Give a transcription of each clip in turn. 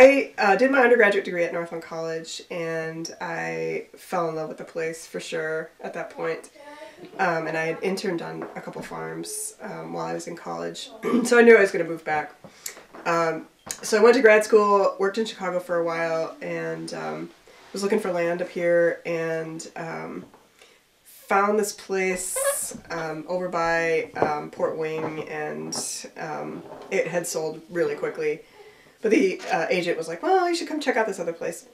I did my undergraduate degree at Northland College, and I fell in love with the place for sure at that point. And I had interned on a couple farms while I was in college, so I knew I was going to move back. So I went to grad school, worked in Chicago for a while, and was looking for land up here, and found this place over by Port Wing, and it had sold really quickly. But the agent was like, well, you should come check out this other place.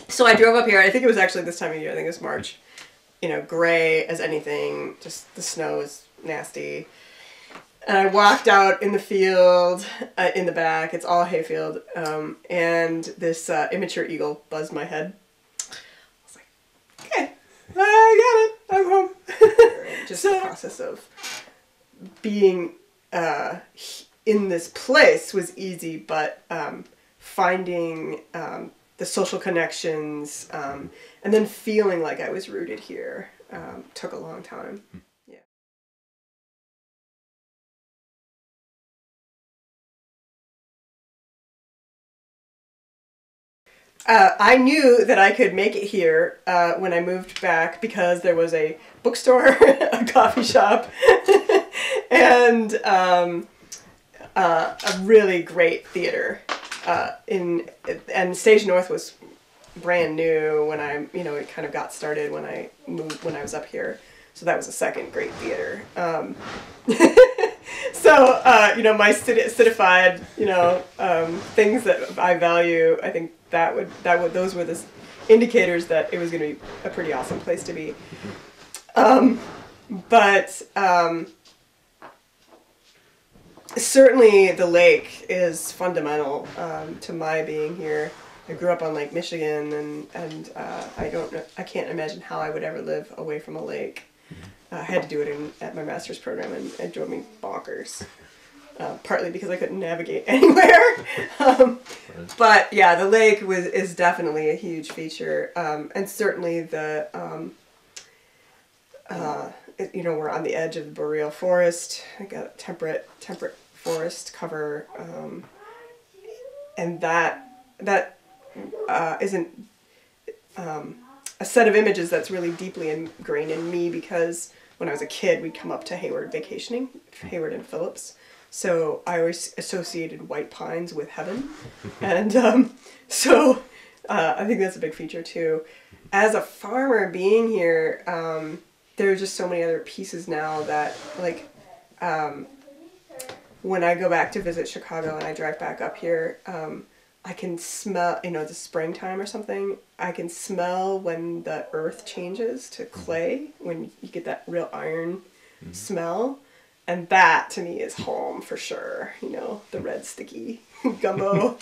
So I drove up here. I think it was actually this time of year. I think it was March. You know, gray as anything. Just the snow is nasty. And I walked out in the field, in the back. It's all hayfield. And this immature eagle buzzed my head. I was like, okay, I got it. I'm home. Just the process of being in this place was easy, but finding the social connections and then feeling like I was rooted here took a long time. Yeah. I knew that I could make it here when I moved back because there was a bookstore, a coffee shop, and a really great theater. And Stage North was brand new when it kind of got started when I moved, when I was up here. So that was a second great theater. So, my citified, things that I value, I think those were the indicators that it was going to be a pretty awesome place to be. Certainly the lake is fundamental to my being here. I grew up on Lake Michigan, and I can't imagine how I would ever live away from a lake. I had to do it at my master's program, and it drove me bonkers. Partly because I couldn't navigate anywhere. But yeah, the lake is definitely a huge feature, and certainly the we're on the edge of the boreal forest. I got temperate forest cover, and that isn't a set of images that's really deeply ingrained in me because when I was a kid, we'd come up to Hayward vacationing, Hayward and Phillips. So I always associated white pines with heaven, and so I think that's a big feature too. As a farmer, being here, there are just so many other pieces now that, like, when I go back to visit Chicago and I drive back up here, I can smell, the springtime or something, I can smell when the earth changes to clay, when you get that real iron smell. And that, to me, is home for sure. The red sticky gumbo.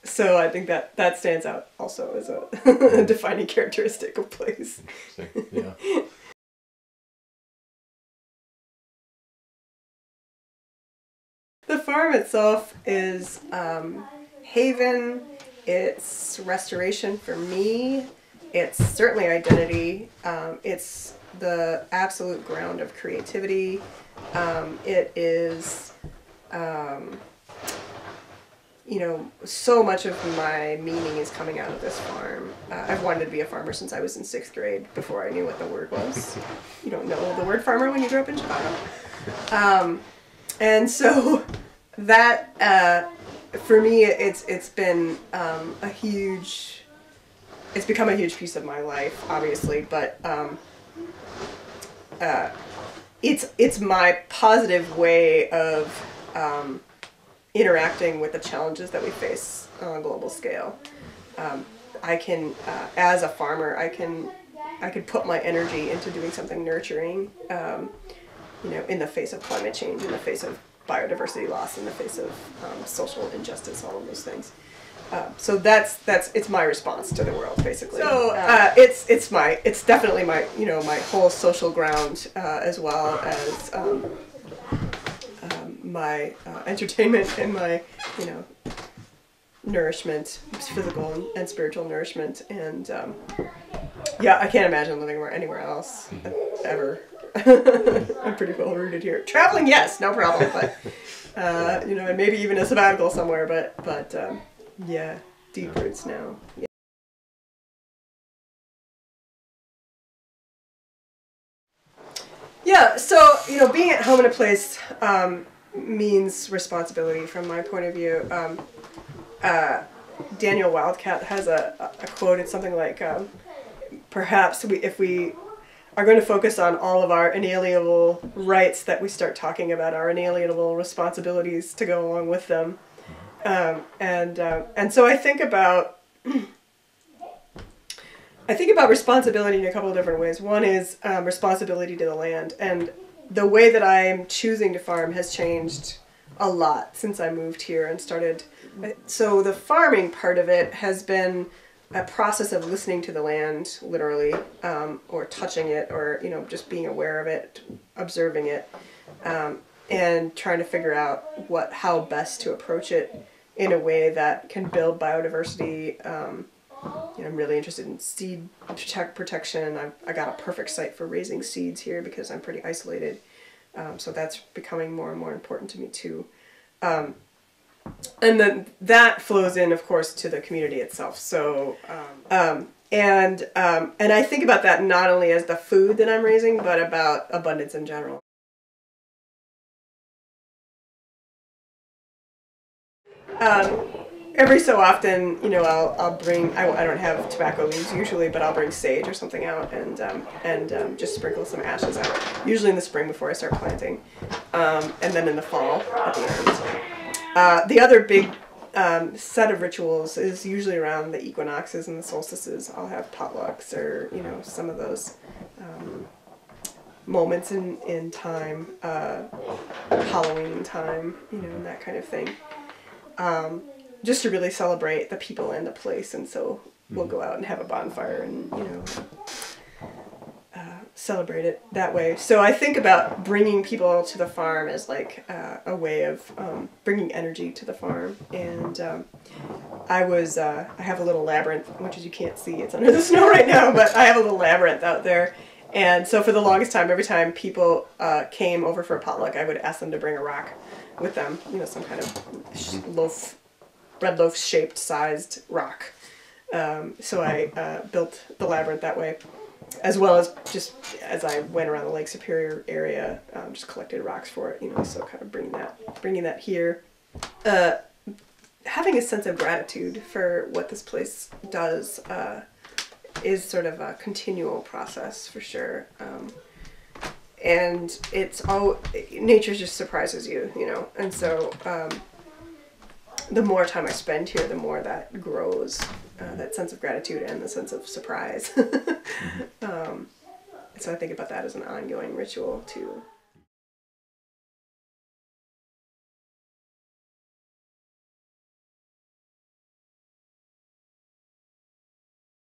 So I think that stands out also as a defining characteristic of place. Yeah. The farm itself is haven. It's restoration for me. It's certainly identity. It's the absolute ground of creativity. It is, so much of my meaning is coming out of this farm. I've wanted to be a farmer since I was in 6th grade, before I knew what the word was. You don't know the word farmer when you grew up in Chicago. And so that, for me, it's been it's become a huge piece of my life, obviously, but it's my positive way of interacting with the challenges that we face on a global scale. I can, as a farmer, I could put my energy into doing something nurturing, in the face of climate change, in the face of biodiversity loss, in the face of social injustice, all of those things. So it's my response to the world, basically. So it's definitely my my whole social ground, as well as my entertainment and my nourishment, physical and spiritual nourishment, and I can't imagine living anywhere else ever. I'm pretty well rooted here. Traveling, yes, no problem, but you know, and maybe even a sabbatical somewhere, but yeah, deep roots now. Yeah. Yeah, so, you know, being at home in a place means responsibility from my point of view. Daniel Wildcat has a quote. It's something like, perhaps if we are going to focus on all of our inalienable rights, that we start talking about our inalienable responsibilities to go along with them. And so I think about responsibility in a couple of different ways. One is responsibility to the land, and the way that I'm choosing to farm has changed a lot since I moved here and started. So the farming part of it has been a process of listening to the land, literally, or touching it, or, you know, just being aware of it, observing it, and trying to figure out how best to approach it in a way that can build biodiversity. You know, I'm really interested in seed protection. I got a perfect site for raising seeds here because I'm pretty isolated. So that's becoming more and more important to me too. And then that flows in, of course, to the community itself. So, and I think about that not only as the food that I'm raising, but about abundance in general. Every so often, you know, I'll bring, I don't have tobacco leaves usually, but I'll bring sage or something out and just sprinkle some ashes out, usually in the spring before I start planting, and then in the fall at the end. The other big set of rituals is usually around the equinoxes and the solstices. I'll have potlucks or, you know, some of those moments in time, Halloween time, you know, and that kind of thing. Just to really celebrate the people and the place, and so we'll go out and have a bonfire and, you know, celebrate it that way. So I think about bringing people to the farm as like a way of bringing energy to the farm. And I have a little labyrinth, which as you can't see, it's under the snow right now, but I have a little labyrinth out there. And so for the longest time, every time people came over for a potluck, I would ask them to bring a rock with them, you know, some kind of bread loaf shaped sized rock. So I built the labyrinth that way, as well as just as I went around the Lake Superior area, just collected rocks for it, you know, so kind of bringing that here. Having a sense of gratitude for what this place does is sort of a continual process for sure. And nature just surprises you, you know, and so the more time I spend here, the more that grows, that sense of gratitude and the sense of surprise. So I think about that as an ongoing ritual too.